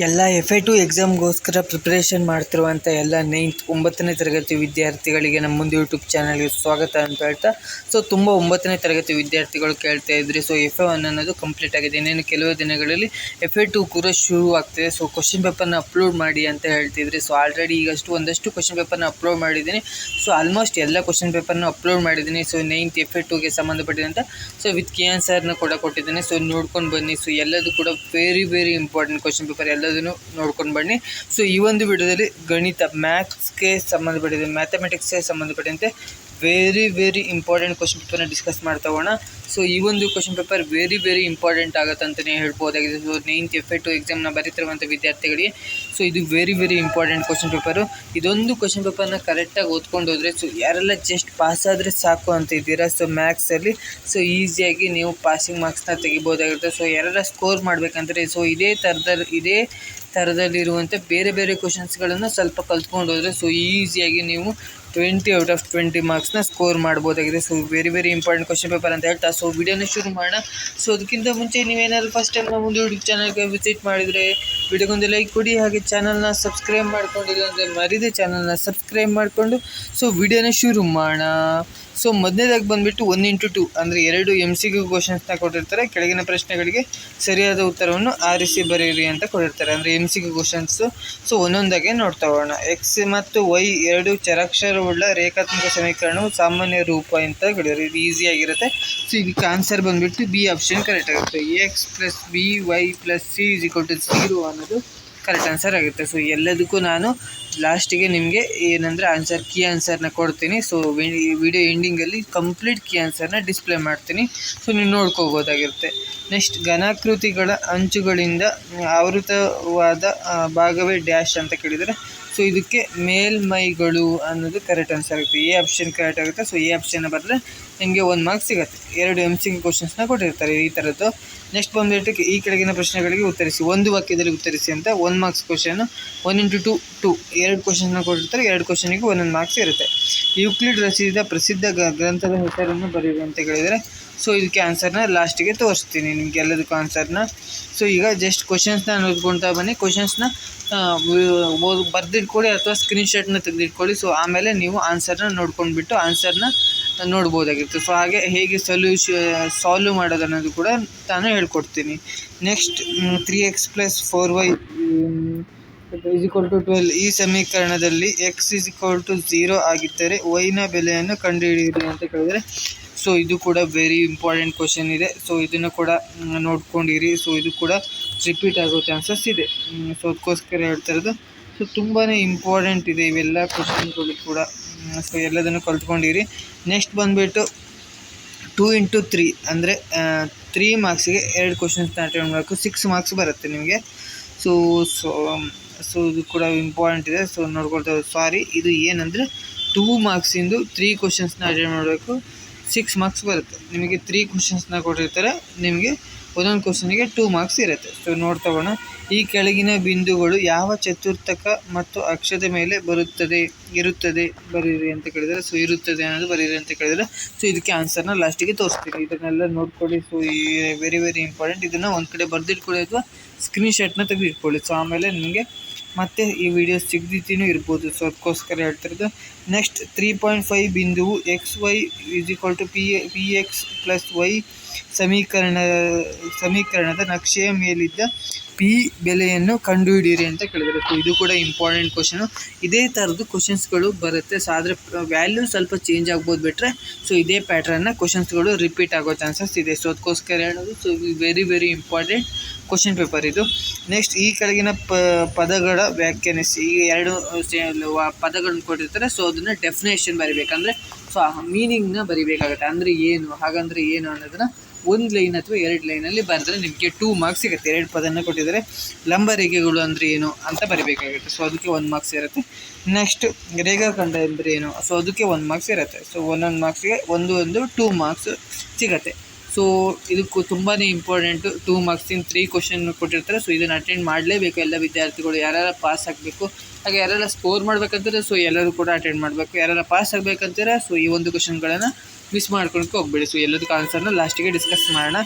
ಎಲ್ಲ FA2 ಎಕ್ಸಾಮ್ಗೋಸ್ಕರ preparation ಮಾಡ್ತಿರುವಂಥ ಎಲ್ಲ 9ನೇ ತರಗತಿ ವಿದ್ಯಾರ್ಥಿಗಳಿಗೆ ನಮ್ಮ ಮುಂದೆ ಯೂಟ್ಯೂಬ್ ಚಾನಲ್ಗೆ ಸ್ವಾಗತ ಅಂತ ಹೇಳ್ತಾ, ತುಂಬ 9ನೇ ತರಗತಿ ವಿದ್ಯಾರ್ಥಿಗಳು ಕೇಳ್ತಾ ಇದ್ರಿ. FA1 ಅನ್ನೋದು ಕಂಪ್ಲೀಟ್ ಆಗಿದೆ. ಇನ್ನೇನು ಕೆಲವು ದಿನಗಳಲ್ಲಿ FA2 ಕೂಡ ಶುರು ಆಗ್ತಿದೆ. ಕ್ವಶನ್ ಪೇಪರ್ನ ಅಪ್ಲೋಡ್ ಮಾಡಿ ಅಂತ ಹೇಳ್ತಿದ್ರಿ. ಆಲ್ರೆಡಿ ಈಗಷ್ಟು ಒಂದಷ್ಟು ಕ್ವಶನ್ ಪೇಪರ್ನ ಅಪ್ಲೋಡ್ ಮಾಡಿದ್ದೀನಿ. ಆಲ್ಮೋಸ್ಟ್ ಎಲ್ಲ ಕ್ವಶನ್ ಪೇಪರ್ನ ಅಪ್ಲೋಡ್ ಮಾಡಿದ್ದೀನಿ. 9th FA2ಗೆ ಸಂಬಂಧಪಟ್ಟಿದಂಥ ವಿತ್ ಕೀ ಆನ್ಸರ್ನ ಕೂಡ ಕೊಟ್ಟಿದ್ದೀನಿ. ನೋಡ್ಕೊಂಡು ಬನ್ನಿ. ಎಲ್ಲದೂ ಕೂಡ ವೆರಿ ಇಂಪಾರ್ಟೆಂಟ್ ಕ್ವಶನ್ ಪೇಪರ್ ಎಲ್ಲದನ್ನು ನೋಡ್ಕೊಂಡು ಬನ್ನಿ. ಈ ಒಂದು ವಿಡಿಯೋದಲ್ಲಿ ಗಣಿತ ಮ್ಯಾಥ್ಸ್ಗೆ ಸಂಬಂಧಪಟ್ಟಿದೆ, ಮ್ಯಾಥಮೆಟಿಕ್ಸ್ಗೆ ಸಂಬಂಧಪಟ್ಟಂತೆ ವೆರಿ ಇಂಪಾರ್ಟೆಂಟ್ ಕ್ವಶನ್ ಪೇಪರ್ನ ಡಿಸ್ಕಸ್ ಮಾಡ್ತಾ ಹೋಗೋಣ. ಈ ಒಂದು ಕ್ವಶನ್ ಪೇಪರ್ ವೆರಿ ಇಂಪಾರ್ಟೆಂಟ್ ಆಗುತ್ತೆ ಅಂತಲೇ ಹೇಳ್ಬೋದಾಗಿದೆ. 9th FA2 ಎಕ್ಸಾಮ್ನ ಬರೀತಿರುವಂಥ ವಿದ್ಯಾರ್ಥಿಗಳಿಗೆ ಇದು ವೆರಿ ಇಂಪಾರ್ಟೆಂಟ್ ಕ್ವಶನ್ ಪೇಪರು. ಇದೊಂದು ಕ್ವಶನ್ ಪೇಪರ್ನ ಕರೆಕ್ಟಾಗಿ ಓದ್ಕೊಂಡು ಹೋದರೆ ಯಾರೆಲ್ಲ ಜಸ್ಟ್ ಪಾಸ್ ಆದರೆ ಸಾಕು ಅಂತ ಇದ್ದೀರಾ ಮ್ಯಾಥ್ಸಲ್ಲಿ ಈಸಿಯಾಗಿ ನೀವು ಪಾಸಿಂಗ್ ಮಾರ್ಕ್ಸ್ನ ತೆಗಿಬೋದಾಗಿರುತ್ತೆ. ಯಾರೆಲ್ಲ ಸ್ಕೋರ್ ಮಾಡಬೇಕಂದ್ರೆ ಇದೇ ಥರದಲ್ಲಿರುವಂಥ ಬೇರೆ ಕ್ವಶನ್ಸ್ಗಳನ್ನು ಸ್ವಲ್ಪ ಕಲ್ತ್ಕೊಂಡು ಹೋದರೆ ಈಸಿಯಾಗಿ ನೀವು 20 out of 20 ಮಾರ್ಕ್ಸ್ನ ಸ್ಕೋರ್ ಮಾಡ್ಬೋದಾಗಿದೆ. ವೆರಿ ಇಂಪಾರ್ಟೆಂಟ್ ಕ್ವಶನ್ ಪೇಪರ್ ಅಂತ ಹೇಳ್ತಾ ವಿಡಿಯೋನ ಶುರು ಮಾಡೋಣ. ಅದಕ್ಕಿಂತ ಮುಂಚೆ ನೀವೇನಾದ್ರು ಫಸ್ಟ್ ಟೈಮ್ ನಮ್ಮ ಒಂದು ಯೂಟ್ಯೂಬ್ ಚಾನಲ್ಗೆ ವಿಸಿಟ್ ಮಾಡಿದರೆ ವಿಡಿಯೋಗೊಂದು ಲೈಕ್ ಕೊಡಿ, ಹಾಗೆ ಚಾನಲ್ನ ಸಬ್ಸ್ಕ್ರೈಬ್ ಮಾಡ್ಕೊಂಡಿಲ್ಲ ಅಂದರೆ ಮರಿದೇ ಚಾನಲ್ನ ಸಬ್ಸ್ಕ್ರೈಬ್ ಮಾಡಿಕೊಂಡು ವಿಡಿಯೋನ ಶುರು ಮಾಡೋಣ. ಮೊದಲನೇದಾಗಿ ಬಂದುಬಿಟ್ಟು 1 into 2 ಅಂದರೆ 2 MCQ ಕ್ವಶನ್ಸ್ನ ಕೊಟ್ಟಿರ್ತಾರೆ. ಕೆಳಗಿನ ಪ್ರಶ್ನೆಗಳಿಗೆ ಸರಿಯಾದ ಉತ್ತರವನ್ನು ಆರಿಸಿ ಬರೆಯಿರಿ ಅಂತ ಕೊಟ್ಟಿರ್ತಾರೆ. ಅಂದರೆ MCQ ಕ್ವಶನ್ಸು. ಒಂದೊಂದಾಗೆ ನೋಡ್ತಾ ಹೋಗೋಣ. X ಮತ್ತು Y ಎರಡು ಚರಾಕ್ಷರವುಳ್ಳ ರೇಖಾತ್ಮಕ ಸಮೀಕರಣವು ಸಾಮಾನ್ಯ ರೂಪ ಅಂತ ಹೇಳಿದ್ರು. ಇದು ಈಸಿಯಾಗಿರುತ್ತೆ. ಇದಕ್ಕೆ ಆನ್ಸರ್ ಬಂದುಬಿಟ್ಟು ಬಿ ಆಪ್ಷನ್ ಕರೆಕ್ಟ್ ಆಗುತ್ತೆ. X + B Y + C = 0 ಅನ್ನೋದು ಕರೆಕ್ಟ್ ಆನ್ಸರ್ ಆಗುತ್ತೆ. ಎಲ್ಲದಕ್ಕೂ ನಾನು ಲಾಸ್ಟಿಗೆ ನಿಮಗೆ ಏನಂದರೆ ಆನ್ಸರ್ ಕೀ ಆನ್ಸರ್ನ ಕೊಡ್ತೀನಿ. ವಿಡಿಯೋ ಎಂಡಿಂಗಲ್ಲಿ ಕಂಪ್ಲೀಟ್ ಕೀ ಆನ್ಸರ್ನ ಡಿಸ್ಪ್ಲೇ ಮಾಡ್ತೀನಿ. ನೀವು ನೋಡ್ಕೋಬೋದಾಗಿರುತ್ತೆ. ನೆಕ್ಸ್ಟ್, ಘನಾಕೃತಿಗಳ ಅಂಚುಗಳಿಂದ ಆವೃತವಾದ ಭಾಗವೇ ಡ್ಯಾಶ್ ಅಂತ ಕೇಳಿದರೆ ಇದಕ್ಕೆ ಮೇಲ್ಮೈಗಳು ಅನ್ನೋದು ಕರೆಕ್ಟ್ ಆನ್ಸರ್ ಆಗುತ್ತೆ. ಎ ಆಪ್ಷನ್ ಕರೆಕ್ಟ್ ಆಗುತ್ತೆ. ಎ ಆಪ್ಷನ್ನ ಬರೆದ್ರೆ ನಿಮಗೆ 1 ಮಾರ್ಕ್ಸ್ ಸಿಗುತ್ತೆ. 2 MCQ ಕ್ವಶನ್ಸ್ನ ಕೊಟ್ಟಿರ್ತಾರೆ ಈ ಥರದ್ದು. ನೆಕ್ಸ್ಟ್ ಬಂದುಬಿಟ್ಟು ಈ ಕೆಳಗಿನ ಪ್ರಶ್ನೆಗಳಿಗೆ ಉತ್ತರಿಸಿ, ಒಂದು ವಾಕ್ಯದಲ್ಲಿ ಉತ್ತರಿಸಿ ಅಂತ 1 ಮಾರ್ಕ್ಸ್ ಕ್ವಶನು. 1 into 2 2 ಕ್ವಶನ್ನ ಕೊಟ್ಟಿರ್ತಾರೆ. 2 ಕ್ವಶನಿಗೆ 1 ಮಾರ್ಕ್ಸ್ ಇರುತ್ತೆ. ಯೂಕ್ಲಿಡ್ ರಚಿಸಿದ ಪ್ರಸಿದ್ಧ ಗ್ರಂಥದ ಹೆಸರನ್ನು ಬರೆಯಿರಿ ಅಂತ ಹೇಳಿದರೆ ಇದಕ್ಕೆ ಆನ್ಸರ್ನ ಲಾಸ್ಟಿಗೆ ತೋರಿಸ್ತೀನಿ ನಿಮಗೆ ಎಲ್ಲದಕ್ಕೂ ಆನ್ಸರ್ನ. ಈಗ ಜಸ್ಟ್ ಕ್ವಶನ್ಸ್ನ ನೋಡ್ಕೊಳ್ತಾ ಬನ್ನಿ. ಕ್ವಶನ್ಸ್ನ ಬರೆದಿಟ್ಕೊಳ್ಳಿ ಅಥವಾ ಸ್ಕ್ರೀನ್ಶಾಟ್ನ ತೆಗೆದಿಟ್ಕೊಳ್ಳಿ. ಆಮೇಲೆ ನೀವು ಆನ್ಸರ್ನ ನೋಡ್ಕೊಂಡ್ಬಿಟ್ಟು ಆನ್ಸರ್ನ ನೋಡ್ಬೋದಾಗಿತ್ತು. ಹಾಗೆ ಹೇಗೆ ಸಾಲ್ವ್ ಮಾಡೋದು ಅನ್ನೋದು ಕೂಡ ನಾನು ಹೇಳ್ಕೊಡ್ತೀನಿ. ನೆಕ್ಸ್ಟ್, 3x + 4y = 12 ಈ ಸಮೀಕರಣದಲ್ಲಿ x = 0 ಆಗಿದ್ದರೆ y ನ ಬೆಲೆಯನ್ನು ಕಂಡುಹಿಡಿಯಿರಿ ಅಂತ ಕೇಳಿದರೆ ಇದು ಕೂಡ ವೆರಿ ಇಂಪಾರ್ಟೆಂಟ್ ಕ್ವಶನ್ ಇದೆ. ಇದನ್ನು ಕೂಡ ನೋಡ್ಕೊಂಡಿರಿ. ಇದು ಕೂಡ ರಿಪೀಟ್ ಆಗೋ ಚಾನ್ಸಸ್ ಇದೆ. ಅದಕ್ಕೋಸ್ಕರ ಹೇಳ್ತಾ ಇರೋದು. ತುಂಬಾ ಇಂಪಾರ್ಟೆಂಟ್ ಇದೆ ಇವೆಲ್ಲ ಕ್ವಶನ್ಗಳು ಕೂಡ. ಎಲ್ಲದನ್ನು ಕಲ್ತ್ಕೊಂಡಿರಿ. ನೆಕ್ಸ್ಟ್ ಬಂದುಬಿಟ್ಟು 2 into 3 ಅಂದರೆ 3 ಮಾರ್ಕ್ಸಿಗೆ 2 ಕ್ವಶನ್ಸ್ನ ಅಟೆಂಡ್ ಮಾಡಬೇಕು. 6 ಮಾರ್ಕ್ಸ್ ಬರುತ್ತೆ ನಿಮಗೆ. ಇದು ಕೂಡ ಇಂಪಾರ್ಟೆಂಟ್ ಇದೆ. ನೋಡ್ಕೊಳ್ತಾ ಇದು ಏನಂದರೆ 2 ಮಾರ್ಕ್ಸಿಂದು 3 ಕ್ವಶನ್ಸ್ನ ಅಟೆಂಡ್ ಮಾಡಬೇಕು. 6 ಮಾರ್ಕ್ಸ್ ಬರುತ್ತೆ. ನಿಮಗೆ 3 ಕ್ವಶನ್ಸ್ನ ಕೊಟ್ಟಿರ್ತಾರೆ. ನಿಮಗೆ ಒಂದೊಂದು ಕ್ವಶನಿಗೆ 2 ಮಾರ್ಕ್ಸ್ ಇರುತ್ತೆ. ನೋಡ್ತಾ ಹೋಗೋಣ. ಈ ಕೆಳಗಿನ ಬಿಂದುಗಳು ಯಾವ ಚತುರ್ಥಕ ಮತ್ತು ಅಕ್ಷದ ಮೇಲೆ ಇರುತ್ತದೆ ಬರೀರಿ ಅಂತ ಕೇಳಿದರೆ ಇರುತ್ತದೆ ಅನ್ನೋದು ಬರೀರಿ ಅಂತ ಕೇಳಿದರೆ ಇದಕ್ಕೆ ಆನ್ಸರ್ನ ಲಾಸ್ಟಿಗೆ ತೋರಿಸ್ತೀನಿ. ಇದನ್ನೆಲ್ಲ ನೋಡ್ಕೊಳ್ಳಿ. Very important. ಇದನ್ನು ಒಂದು ಕಡೆ ಬರೆದಿಟ್ಕೊಳ್ಳಿ ಅಥವಾ ಸ್ಕ್ರೀನ್ಶಾಟ್ನ ತೆಗೆದಿಟ್ಕೊಳ್ಳಿ. ಆಮೇಲೆ ನಿಮಗೆ ಮತ್ತೆ ಈ ವಿಡಿಯೋ ಸಿಗದಿತ್ತಿನೂ ಇರ್ಬೋದು. ಅದಕ್ಕೋಸ್ಕರ ಹೇಳ್ತಿರೋದು. ನೆಕ್ಸ್ಟ್, 3.5 ಬಿಂದುವು XY = PX + Y ಸಮೀಕರಣದ ನಕ್ಷೆಯ ಮೇಲಿದ್ದ P ಬೆಲೆಯನ್ನು ಕಂಡುಹಿಡಿಯಿರಿ ಅಂತ ಕೇಳಿದರೆ ಇದು ಕೂಡ ಇಂಪಾರ್ಟೆಂಟ್ ಕ್ವಶನು. ಇದೇ ಥರದ್ದು ಕ್ವಶನ್ಸ್ಗಳು ಬರುತ್ತೆ. ಆದರೆ ವ್ಯಾಲ್ಯೂ ಸ್ವಲ್ಪ ಚೇಂಜ್ ಆಗ್ಬೋದು ಬಿಟ್ಟರೆ ಇದೇ ಪ್ಯಾಟ್ರನ್ನ ಕ್ವಶನ್ಸ್ಗಳು ರಿಪೀಟ್ ಆಗೋ ಚಾನ್ಸಸ್ ಇದೆ. ಅದಕ್ಕೋಸ್ಕರ ಹೇಳೋದು. ವೆರಿ ಇಂಪಾರ್ಟೆಂಟ್ ಕ್ವಶನ್ ಪೇಪರ್ ಇದು. ನೆಕ್ಸ್ಟ್, ಈ ಕೆಳಗಿನ ಪದಗಳ ವ್ಯಾಖ್ಯಾನಿಸಿ. ಈ 2 ಪದಗಳನ್ನು ಕೊಟ್ಟಿರ್ತಾರೆ. ಅದನ್ನು ಡೆಫಿನೇಷನ್ ಬರಿಬೇಕಂದ್ರೆ ಆ ಮೀನಿಂಗ್ನ ಬರಿಬೇಕಾಗುತ್ತೆ. ಅಂದರೆ ಏನು, ಹಾಗಂದರೆ ಏನು ಅನ್ನೋದನ್ನು 1 ಲೈನ್ ಅಥವಾ 2 ಲೈನಲ್ಲಿ ಬರೆದ್ರೆ ನಿಮಗೆ 2 ಮಾರ್ಕ್ಸ್ ಸಿಗುತ್ತೆ. 2 ಪದನ ಕೊಟ್ಟಿದ್ದಾರೆ. ಲಂಬ ರೇಖೆಗಳು ಅಂದರೆ ಏನು ಅಂತ ಬರಿಬೇಕಾಗುತ್ತೆ. ಅದಕ್ಕೆ 1 ಮಾರ್ಕ್ಸ್ ಇರುತ್ತೆ. ನೆಕ್ಸ್ಟ್, ರೇಖಾಖಂಡ ಅಂದರೆ ಏನು, ಅದಕ್ಕೆ 1 ಮಾರ್ಕ್ಸ್ ಇರುತ್ತೆ. ಒಂದೊಂದು ಮಾರ್ಕ್ಸ್ಗೆ 2 ಮಾರ್ಕ್ಸ್ ಸಿಗುತ್ತೆ. ಇದಕ್ಕೂ ತುಂಬಾ ಇಂಪಾರ್ಟೆಂಟು. 2 ಮಾರ್ಕ್ಸಿನ 3 ಕ್ವಶನ್ ಕೊಟ್ಟಿರ್ತಾರೆ. ಇದನ್ನು ಅಟೆಂಡ್ ಮಾಡಲೇಬೇಕು ಎಲ್ಲ ವಿದ್ಯಾರ್ಥಿಗಳು. ಯಾರೆಲ್ಲ ಪಾಸ್ ಆಗಬೇಕು, ಹಾಗೆ ಯಾರೆಲ್ಲ ಸ್ಕೋರ್ ಮಾಡಬೇಕಂತಾರೆ ಎಲ್ಲರೂ ಕೂಡ ಅಟೆಂಡ್ ಮಾಡಬೇಕು. ಯಾರೆಲ್ಲ ಪಾಸ್ ಆಗಬೇಕಂತೀರ ಈ ಒಂದು ಕ್ವಶನ್ಗಳನ್ನು ಮಿಸ್ ಮಾಡ್ಕೊಳಕ್ಕೆ ಹೋಗಬೇಡಿ. ಎಲ್ಲದಕ್ಕೂ ಆನ್ಸರ್ನ ಲಾಸ್ಟಿಗೆ ಡಿಸ್ಕಸ್ ಮಾಡೋಣ.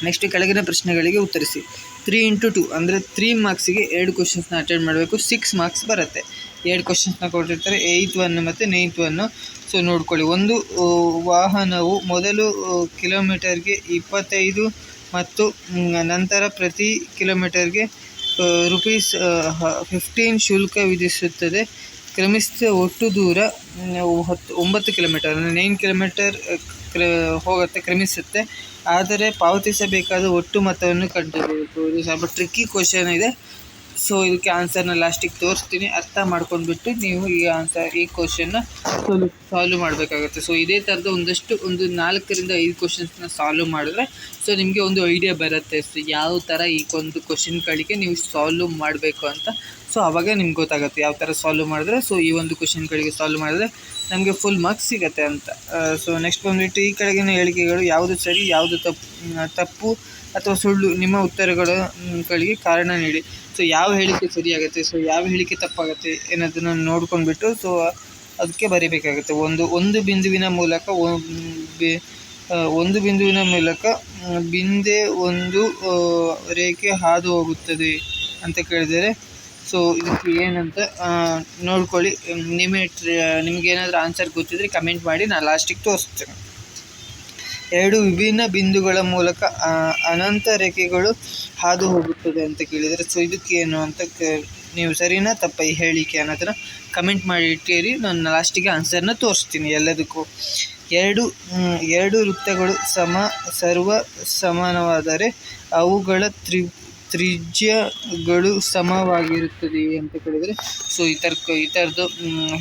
ನೆಕ್ಸ್ಟ್, ಕೆಳಗಿನ ಪ್ರಶ್ನೆಗಳಿಗೆ ಉತ್ತರಿಸಿ. 3 × 2 ಅಂದರೆ 3 ಮಾರ್ಕ್ಸಿಗೆ 2 ಕ್ವಶನ್ಸ್ನ ಅಟೆಂಡ್ ಮಾಡಬೇಕು. 6 ಮಾರ್ಕ್ಸ್ ಬರುತ್ತೆ. 2 ಕ್ವಶನ್ಸ್ನ ಕೊಟ್ಟಿರ್ತಾರೆ, 8th 1 ಮತ್ತು 9th 1. ಸೊ ನೋಡ್ಕೊಳ್ಳಿ, ಒಂದು ವಾಹನವು ಮೊದಲು ಕಿಲೋಮೀಟರ್ಗೆ 25 ಮತ್ತು ನಂತರ ಪ್ರತಿ ಕಿಲೋಮೀಟರ್ಗೆ ₹15 ಶುಲ್ಕ ವಿಧಿಸುತ್ತದೆ. ಕ್ರಮಿಸಿದ ಒಟ್ಟು ದೂರ 9 ಕಿಲೋಮೀಟರ್, ಅಂದರೆ 9 ಕಿಲೋಮೀಟರ್ ಹೋಗುತ್ತೆ, ಕ್ರಮಿಸುತ್ತೆ. ಆದರೆ ಪಾವತಿಸಬೇಕಾದ ಒಟ್ಟು ಮೊತ್ತವನ್ನು ಕಂಡುಹಿಡಿಯಬೇಕು. ಇದು ಸ್ವಲ್ಪ ಟ್ರಿಕ್ಕಿ ಕ್ವಶನ್ ಇದೆ. ಸೊ ಇದಕ್ಕೆ ಆನ್ಸರ್ನ ಲಾಸ್ಟಿಗೆ ತೋರಿಸ್ತೀನಿ, ಅರ್ಥ ಮಾಡ್ಕೊಂಡ್ಬಿಟ್ಟು ನೀವು ಈ ಕ್ವಶನ್ನ ಸಾಲ್ವ್ ಮಾಡಬೇಕಾಗುತ್ತೆ. ಸೊ ಇದೇ ಥರದ ಒಂದು 4 ರಿಂದ 5 ಕ್ವಶನ್ಸ್ನ ಸಾಲ್ವ್ ಮಾಡಿದ್ರೆ ಸೊ ನಿಮಗೆ ಒಂದು ಐಡಿಯಾ ಬರುತ್ತೆ, ಸೊ ಯಾವ ಥರ ಈ ಒಂದು ಕ್ವಶನ್ಗಳಿಗೆ ನೀವು ಸಾಲ್ವ್ ಮಾಡಬೇಕು ಅಂತ. ಸೊ ಆವಾಗ ನಿಮ್ಗೆ ಗೊತ್ತಾಗುತ್ತೆ ಯಾವ ಥರ ಸಾಲ್ವ್ ಮಾಡಿದ್ರೆ, ಸೊ ಈ ಒಂದು ಕ್ವಶನ್ಗಳಿಗೆ ಸಾಲ್ವ್ ಮಾಡಿದ್ರೆ ನಮಗೆ ಫುಲ್ ಮಾರ್ಕ್ಸ್ ಸಿಗುತ್ತೆ ಅಂತ. ಸೊ ನೆಕ್ಸ್ಟ್ ಬಂದುಬಿಟ್ಟು ಈ ಕೆಳಗಿನ ಹೇಳಿಕೆಗಳು ಯಾವುದು ಸರಿ, ಯಾವುದು ತಪ್ಪು ಅಥವಾ ಸುಳ್ಳು, ನಿಮ್ಮ ಉತ್ತರಗಳಿಗೆ ಕಾರಣ ನೀಡಿ. ಸೊ ಯಾವ ಹೇಳಿಕೆ ಸರಿಯಾಗುತ್ತೆ, ಸೊ ಯಾವ ಹೇಳಿಕೆ ತಪ್ಪಾಗುತ್ತೆ ಅನ್ನೋದನ್ನು ನೋಡ್ಕೊಂಡ್ಬಿಟ್ಟು ಸೊ ಅದಕ್ಕೆ ಬರೀಬೇಕಾಗುತ್ತೆ. ಒಂದು ಬಿಂದುವಿನ ಮೂಲಕ ಬಿಂದೆ ಒಂದು ರೇಖೆ ಹಾದು ಹೋಗುತ್ತದೆ ಅಂತ ಕೇಳಿದರೆ ಸೊ ಇದಕ್ಕೆ ಏನಂತ ನೋಡ್ಕೊಳ್ಳಿ. ನಿಮಗೇನಾದರೂ ಆನ್ಸರ್ ಗೊತ್ತಿದ್ರೆ ಕಮೆಂಟ್ ಮಾಡಿ, ನಾನು ಲಾಸ್ಟಿಗೆ ತೋರಿಸ್ತೇನೆ. 2 ವಿಭಿನ್ನ ಬಿಂದುಗಳ ಮೂಲಕ ಅನಂತ ರೇಖೆಗಳು ಹಾದು ಹೋಗುತ್ತದೆ ಅಂತ ಕೇಳಿದರೆ ಸೊ ಇದಕ್ಕೇನು ಅಂತ ನೀವು ಸರಿನಾ ತಪ್ಪ ಈ ಹೇಳಿಕೆ ಅನ್ನೋದನ್ನು ಕಮೆಂಟ್ ಮಾಡಿ ಇಟ್ಟಿರಿ. ನಾನು ಲಾಸ್ಟಿಗೆ ಆನ್ಸರ್ನ ತೋರಿಸ್ತೀನಿ ಎಲ್ಲದಕ್ಕೂ. 2 ವೃತ್ತಗಳು ಸರ್ವ ಸಮಾನವಾದರೆ ಅವುಗಳ ತ್ರಿಜ್ಯಗಳು ಸಮವಾಗಿರುತ್ತದೆ ಅಂತ ಕೇಳಿದರೆ ಸೊ ಈ ಥರದ್ದು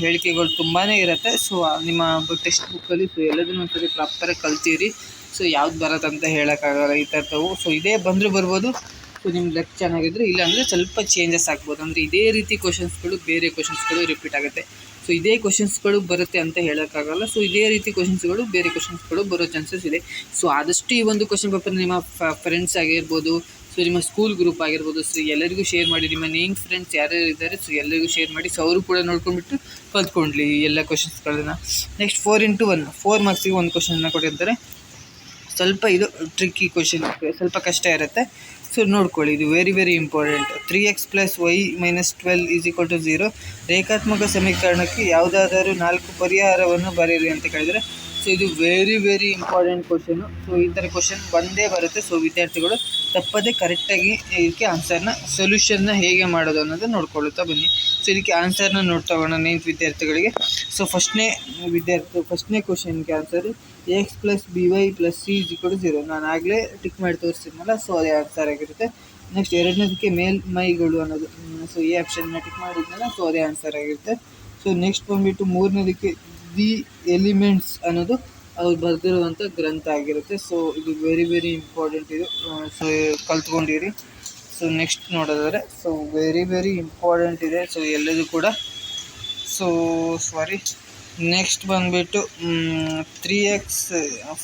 ಹೇಳಿಕೆಗಳು ತುಂಬಾ ಇರುತ್ತೆ. ಸೊ ನಿಮ್ಮ ಟೆಕ್ಸ್ಟ್ ಬುಕ್ಕಲ್ಲಿ ಸೊ ಎಲ್ಲದನ್ನೂ ಒಂದ್ಸರಿ ಪ್ರಾಪರಾಗಿ ಕಲ್ತೀರಿ. ಸೊ ಯಾವ್ದು ಬರೋದಂತ ಹೇಳೋಕ್ಕಾಗಲ್ಲ ಈ ಥರದವು. ಸೊ ಇದೇ ಬಂದರೂ ಬರ್ಬೋದು, ಸೊ ನಿಮ್ಮ ಲಕ್ ಚೆನ್ನಾಗಿದ್ರೆ, ಇಲ್ಲಾಂದರೆ ಸ್ವಲ್ಪ ಚೇಂಜಸ್ ಆಗ್ಬೋದು. ಅಂದರೆ ಇದೇ ರೀತಿ ಬೇರೆ ಕ್ವಶನ್ಸ್ಗಳು ರಿಪೀಟ್ ಆಗುತ್ತೆ. ಸೊ ಇದೇ ಕ್ವಶನ್ಸ್ಗಳು ಬರುತ್ತೆ ಅಂತ ಹೇಳೋಕ್ಕಾಗಲ್ಲ. ಸೊ ಇದೇ ರೀತಿ ಬೇರೆ ಕ್ವಶನ್ಸ್ಗಳು ಬರೋ ಚಾನ್ಸಸ್ ಇದೆ. ಸೊ ಆದಷ್ಟು ಈ ಒಂದು ಕ್ವಶನ್ ಪೇಪರ್ ನಿಮ್ಮ ಫ್ರೆಂಡ್ಸ್ ಆಗಿರ್ಬೋದು, ಸೊ ನಿಮ್ಮ ಸ್ಕೂಲ್ ಗ್ರೂಪ್ ಆಗಿರ್ಬೋದು, ಸೊ ಎಲ್ಲರಿಗೂ ಶೇರ್ ಮಾಡಿ. ನಿಮ್ಮ ನೇಮ್ ಫ್ರೆಂಡ್ಸ್ ಯಾರ್ಯಾರು ಇದ್ದಾರೆ ಸೊ ಎಲ್ಲರಿಗೂ ಶೇರ್ ಮಾಡಿ. ಸೊ ಅವರು ಕೂಡ ನೋಡ್ಕೊಂಡ್ಬಿಟ್ಟು ಕಲ್ತ್ಕೊಂಡ್ಲಿ ಎಲ್ಲ ಕ್ವಶನ್ಸ್ಗಳನ್ನ. ನೆಕ್ಸ್ಟ್ 4 × 1 4 ಮಾರ್ಕ್ಸಿಗೆ ಒಂದು ಕ್ವಶನ್ನ ಕೊಟ್ಟಿರ್ತಾರೆ. ಸ್ವಲ್ಪ ಇದು ಟ್ರಿಕ್ಕಿ ಕ್ವಶನ್, ಸ್ವಲ್ಪ ಕಷ್ಟ ಇರುತ್ತೆ. ಸೊ ನೋಡ್ಕೊಳ್ಳಿ, ಇದು ವೆರಿ ಇಂಪಾರ್ಟೆಂಟ್. 3x + y - 12 = 0 ರೇಖಾತ್ಮಕ ಸಮೀಕರಣಕ್ಕೆ ಯಾವುದಾದರೂ 4 ಪರಿಹಾರವನ್ನು ಬರೆಯಿರಿ ಅಂತ ಕೇಳಿದರೆ ಸೊ ಇದು ವೆರಿ ಇಂಪಾರ್ಟೆಂಟ್ ಕ್ವಶನು. ಸೊ ಈ ಥರ ಕ್ವಶನ್ ಬಂದೇ ಬರುತ್ತೆ. ಸೊ ವಿದ್ಯಾರ್ಥಿಗಳು ತಪ್ಪದೇ ಕರೆಕ್ಟಾಗಿ ಇದಕ್ಕೆ ಸೊಲ್ಯೂಷನ್ನ ಹೇಗೆ ಮಾಡೋದು ಅನ್ನೋದು ನೋಡ್ಕೊಳ್ಳುತ್ತಾ ಬನ್ನಿ. ಸೊ ಇದಕ್ಕೆ ಆನ್ಸರ್ನ ನೋಡ್ತಗೋಣ 9th ವಿದ್ಯಾರ್ಥಿಗಳಿಗೆ. ಸೊ ಫಸ್ಟ್ನೇ ಕ್ವಶನ್ಗೆ ಆನ್ಸರ್ ax + by + c = 0. ನಾನು ಆಗಲೇ ಟಿಕ್ ಮಾಡಿ ತೋರಿಸ್ತೀನಲ್ಲ, ಸೊ ಅದೇ ಆನ್ಸರ್ ಆಗಿರುತ್ತೆ. ನೆಕ್ಸ್ಟ್ ಎರಡನೇದಕ್ಕೆ ಮೇಲ್ಮೈಗಳು ಅನ್ನೋದು, ಸೊ ಎ ಆಪ್ಷನ್ನ ಟಿಕ್ ಮಾಡಿದ್ನಲ್ಲ, ಸೊ ಅದೇ ಆನ್ಸರ್ ಆಗಿರುತ್ತೆ. ಸೊ ನೆಕ್ಸ್ಟ್ ಬಂದುಬಿಟ್ಟು ಮೂರನೇದಕ್ಕೆ ದಿ ಎಲಿಮೆಂಟ್ಸ್ ಅನ್ನೋದು ಅವ್ರು ಬರೆದಿರುವಂಥ ಗ್ರಂಥ ಆಗಿರುತ್ತೆ. ಸೊ ಇದು ವೆರಿ ಇಂಪಾರ್ಟೆಂಟ್ ಇದು. ಸೊ ಕಲ್ತ್ಕೊಂಡಿರಿ. ಸೊ ನೆಕ್ಸ್ಟ್ ನೋಡೋದಾದರೆ ಸೊ ವೆರಿ ಇಂಪಾರ್ಟೆಂಟ್ ಇದೆ. ಸೊ ಎಲ್ಲದೂ ಕೂಡ ನೆಕ್ಸ್ಟ್ ಬಂದುಬಿಟ್ಟು 3x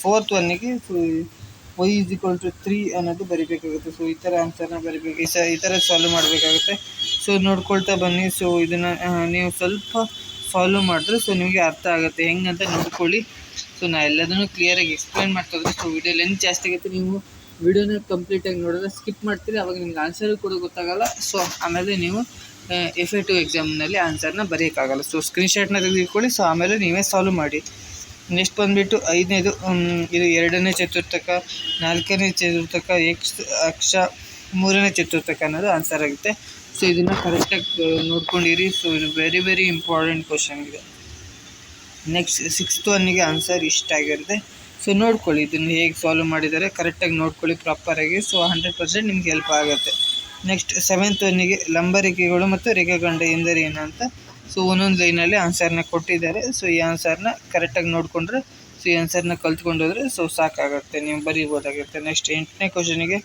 4th 1ಗೆ ಸೊ y = 3 ಅನ್ನೋದು ಬರಿಬೇಕಾಗುತ್ತೆ. ಸೊ ಈ ಥರ ಆನ್ಸರ್ನ ಬರಿಬೇಕು, ಈ ಥರ ಸಾಲ್ವ್ ಮಾಡಬೇಕಾಗುತ್ತೆ. ಸೊ ನೋಡ್ಕೊಳ್ತಾ ಬನ್ನಿ. ಸೊ ಇದನ್ನು ನೀವು ಸ್ವಲ್ಪ ಸಾಲ್ವ್ ಮಾಡಿದ್ರೆ ಸೊ ನಿಮಗೆ ಅರ್ಥ ಆಗುತ್ತೆ ಹೆಂಗಂತ ನೋಡ್ಕೊಳ್ಳಿ. ಸೊ ನಾನು ಎಲ್ಲದನ್ನು ಕ್ಲಿಯರಾಗಿ ಎಕ್ಸ್ಪ್ಲೈನ್ ಮಾಡ್ತಾಯಿದ್ರೆ ಸೊ ವಿಡಿಯೋ ಲೆಂತ್ ಜಾಸ್ತಿ ಆಗುತ್ತೆ. ನೀವು ವಿಡಿಯೋನ ಕಂಪ್ಲೀಟಾಗಿ ನೋಡಿದ್ರೆ ಸ್ಕಿಪ್ ಮಾಡ್ತೀರಿ, ಅವಾಗ ನಿಮ್ಗೆ ಆನ್ಸರು ಕೂಡ ಗೊತ್ತಾಗಲ್ಲ. ಸೊ ಆಮೇಲೆ ನೀವು FA2 ಎಕ್ಸಾಮ್ನಲ್ಲಿ ಆನ್ಸರ್ನ ಬರೆಯೋಕ್ಕಾಗಲ್ಲ. ಸೊ ಸ್ಕ್ರೀನ್ಶಾಟ್ನ ತೆಗೆದುಕೊಳ್ಳಿ. ಸೊ ಆಮೇಲೆ ನೀವೇ ಸಾಲ್ವ್ ಮಾಡಿ. ನೆಕ್ಸ್ಟ್ ಬಂದುಬಿಟ್ಟು 5ನೇದು ಇದು 2ನೇ ಚತುರ್ಥಕ, 4ನೇ ಚತುರ್ಥಕ, x ಅಕ್ಷ, 3ನೇ ಚತುರ್ಥಕ ಅನ್ನೋದು ಆನ್ಸರ್ ಆಗುತ್ತೆ. ಸೊ ಇದನ್ನು ಕರೆಕ್ಟಾಗಿ ನೋಡ್ಕೊಂಡಿರಿ. ಸೊ ಇದು ವೆರಿ ಇಂಪಾರ್ಟೆಂಟ್ ಕ್ವಶನ್ ಇದೆ. ನೆಕ್ಸ್ಟ್ 6th 1ಗೆ ಆನ್ಸರ್ ಇಷ್ಟಾಗಿರುತ್ತೆ. ಸೊ ನೋಡ್ಕೊಳ್ಳಿ ಇದನ್ನು ಹೇಗೆ ಸಾಲ್ವ್ ಮಾಡಿದ್ದಾರೆ, ಕರೆಕ್ಟಾಗಿ ನೋಡ್ಕೊಳ್ಳಿ ಪ್ರಾಪರಾಗಿ. ಸೊ 100% ನಿಮ್ಗೆ ಹೆಲ್ಪ್ ಆಗುತ್ತೆ. ನೆಕ್ಸ್ಟ್ 7th 1ಗೆ ಲಂಬರೇಖೆಗಳು ಮತ್ತು ರೇಖಾಖಂಡ ಎಂದರೆ ಏನು ಅಂತ ಸೊ ಒಂದೊಂದು ಲೈನಲ್ಲಿ ಆನ್ಸರ್ನ ಕೊಟ್ಟಿದ್ದಾರೆ. ಸೊ ಈ ಆನ್ಸರ್ನ ಕರೆಕ್ಟಾಗಿ ನೋಡಿಕೊಂಡ್ರೆ ಸೊ ಈ ಆನ್ಸರ್ನ ಕಲ್ತ್ಕೊಂಡೋದ್ರೆ ಸೊ ಸಾಕಾಗುತ್ತೆ, ನೀವು ಬರೀಬೋದಾಗಿರುತ್ತೆ. ನೆಕ್ಸ್ಟ್ 8ನೇ ಕ್ವಶನಿಗೆ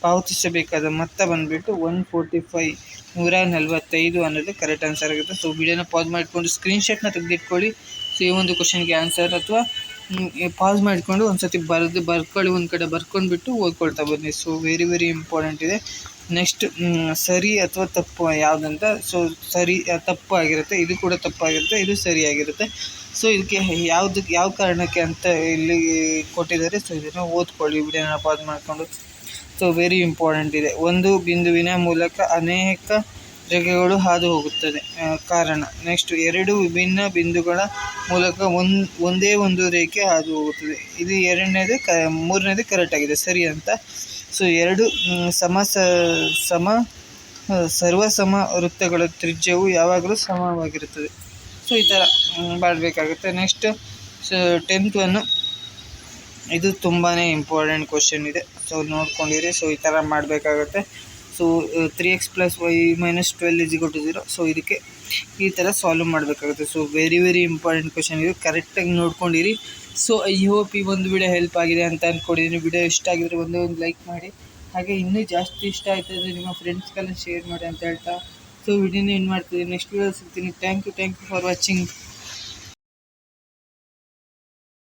ಪಾವತಿಸಬೇಕಾದ ಮೊತ್ತ ಬಂದುಬಿಟ್ಟು 145 145 ಅನ್ನೋದು ಕರೆಕ್ಟ್ ಆನ್ಸರ್ ಆಗುತ್ತೆ. ಸೊ ವಿಡಿಯೋನ ಪಾಸ್ ಮಾಡಿಕೊಂಡು ಸ್ಕ್ರೀನ್ಶಾಟ್ನ ತೆಗೆದಿಟ್ಕೊಳ್ಳಿ. ಸೊ ಈ ಒಂದು ಕ್ವಶನ್ಗೆ ಆನ್ಸರ್ ಅಥವಾ ಪಾಸ್ ಮಾಡಿಕೊಂಡು ಒಂದು ಸತಿ ಬರ್ಕೊಳ್ಳಿ, ಒಂದು ಕಡೆ ಬರ್ಕೊಂಡ್ಬಿಟ್ಟು ಓದ್ಕೊಳ್ತಾ ಬನ್ನಿ. ಸೊ ವೆರಿ ಇಂಪಾರ್ಟೆಂಟ್ ಇದೆ. ನೆಕ್ಸ್ಟ್ ಸರಿ ಅಥವಾ ತಪ್ಪು ಯಾವುದಂತ, ಸೊ ಸರಿ ತಪ್ಪು ಆಗಿರುತ್ತೆ, ಇದು ಕೂಡ ತಪ್ಪಾಗಿರುತ್ತೆ, ಇದು ಸರಿಯಾಗಿರುತ್ತೆ. ಸೊ ಇದಕ್ಕೆ ಯಾವ ಕಾರಣಕ್ಕೆ ಅಂತ ಇಲ್ಲಿ ಕೊಟ್ಟಿದ್ದಾರೆ. ಸೊ ಇದನ್ನು ಓದ್ಕೊಳ್ಳಿ ವಿಡಿಯೋನ ಪಾಸ್ ಮಾಡಿಕೊಂಡು. ಸೊ ವೆರಿ ಇಂಪಾರ್ಟೆಂಟ್ ಇದೆ. ಒಂದು ಬಿಂದುವಿನ ಮೂಲಕ ಅನೇಕ ರೇಖೆಗಳು ಹಾದು ಹೋಗುತ್ತದೆ. ಕಾರಣ. ನೆಕ್ಸ್ಟ್, ಎರಡು ವಿಭಿನ್ನ ಬಿಂದುಗಳ ಮೂಲಕ ಒಂದೇ ಒಂದು ರೇಖೆ ಹಾದು ಹೋಗುತ್ತದೆ. ಇದು ಮೂರನೇದು ಕರೆಕ್ಟ್ ಆಗಿದೆ, ಸರಿ ಅಂತ. ಸೊ ಎರಡು ಸರ್ವಸಮ ವೃತ್ತಗಳ ತ್ರಿಜ್ಯವು ಯಾವಾಗಲೂ ಸಮವಾಗಿರುತ್ತದೆ. ಸೊ ಈ ಥರ ಮಾಡಬೇಕಾಗುತ್ತೆ. ನೆಕ್ಸ್ಟ್ 10th ಒನ್ನು, ಇದು ತುಂಬಾ ಇಂಪಾರ್ಟೆಂಟ್ ಕ್ವಶನ್ ಇದೆ. ಸೊ ನೋಡ್ಕೊಂಡಿರಿ. ಸೊ ಈ ಥರ ಮಾಡಬೇಕಾಗುತ್ತೆ. So 3x + y - 12 = 0. ಸೊ ಇದಕ್ಕೆ ಈ ಥರ ಸಾಲ್ವ್ ಮಾಡಬೇಕಾಗುತ್ತೆ. ಸೊ ವೆರಿ ಇಂಪಾರ್ಟೆಂಟ್ ಕ್ವಶನ್ ಇದು, ಕರೆಕ್ಟಾಗಿ ನೋಡ್ಕೊಂಡಿರಿ. ಸೊ ಐ ಹೋಪ್ ಈ ಒಂದು ವಿಡಿಯೋ ಹೆಲ್ಪ್ ಆಗಿದೆ ಅಂತ ಅಂದ್ಕೊಂಡಿದ್ದೀನಿ. ವಿಡಿಯೋ ಇಷ್ಟ ಆಗಿದ್ರೆ ಒಂದು ಲೈಕ್ ಮಾಡಿ, ಹಾಗೆ ಇನ್ನೂ ಜಾಸ್ತಿ ಇಷ್ಟ ಆಯ್ತು ಅಂದರೆ ನಿಮ್ಮ ಫ್ರೆಂಡ್ಸ್ಗೆಲ್ಲ ಶೇರ್ ಮಾಡಿ ಅಂತ ಹೇಳ್ತಾ ಸೊ ವಿಡಿಯೋನ ಏನು ಮಾಡ್ತೀನಿ, ನೆಕ್ಸ್ಟ್ ವಿಡಿಯೋ ಸಿಗ್ತೀನಿ. Thank you for watching.